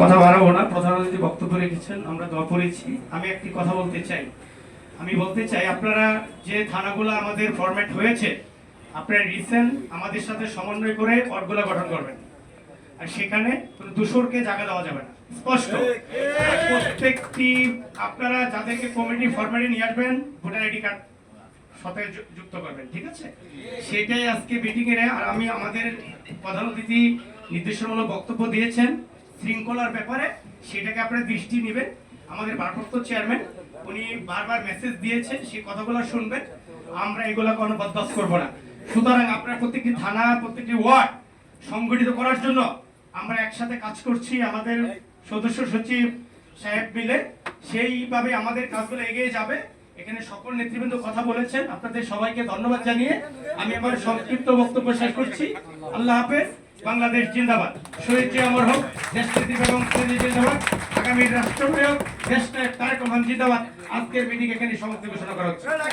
কথা বাড়াবো না। প্রধান অতিথি বক্তব্য রেখেছেন, আমরা দোয়া পড়েছি। আমি একটি কথা বলতে চাই। আপনারা যে থানাগুলো আমাদের ফরম্যাট হয়েছে, আপনারা রিসেন্ট আমাদের সাথে সমন্বয় করে ওয়ার্ডগুলো গঠন করবেন। আর সেখানে কোনো দূষরকে জায়গা দেওয়া যাবে না, স্পষ্ট। প্রত্যেকটি আপনারা যাদেরকে কমিটি ফরম্যাটে নিয়ে আসবেন, ভোটার আইডি কার্ড সাথে যুক্ত করবেন, ঠিক আছে? সেটাই আজকে মিটিং এর। আর আমি আমাদের প্রধান অতিথি নির্দেশনামূলক বক্তব্য দিয়েছেন শৃঙ্খলার ব্যাপারে, সেটাকে আপনারা দৃষ্টি নেবেন। আমাদের ভারপ্রাপ্ত চেয়ারম্যান উনি বারবার মেসেজ দিয়েছেন, সেই কথাগুলো শুনবেন। আমরা এগুলো কোনো বরদাস্ত করব না। সুতরাং আপনারা প্রত্যেকটি থানা, প্রত্যেকটি ওয়ার্ড সংগঠিত করার জন্য আমরা একসাথে কাজ করছি। আমাদের সদস্য সচিব সাহেব মিলে সেইভাবে আমাদের কাজগুলো এগিয়ে যাবে। এখানে সকল নেতৃবৃন্দ কথা বলেছেন, আপনাদের সবাইকে ধন্যবাদ জানিয়ে আমি আমার সংক্ষিপ্ত বক্তব্য শেষ করছি। আল্লাহ হাফেজ। বাংলাদেশ জিন্দাবাদ। শহীদ জিয়া অমর হোক। দেশ নেত্রী বেগম খালেদা জিন্দাবাদ। আগামী রাষ্ট্রনায়ক দেশ নায়ক তারেক রহমান জিন্দাবাদ। আজকের মিটিং এখানে সমাপ্তি ঘোষণা করা হচ্ছে।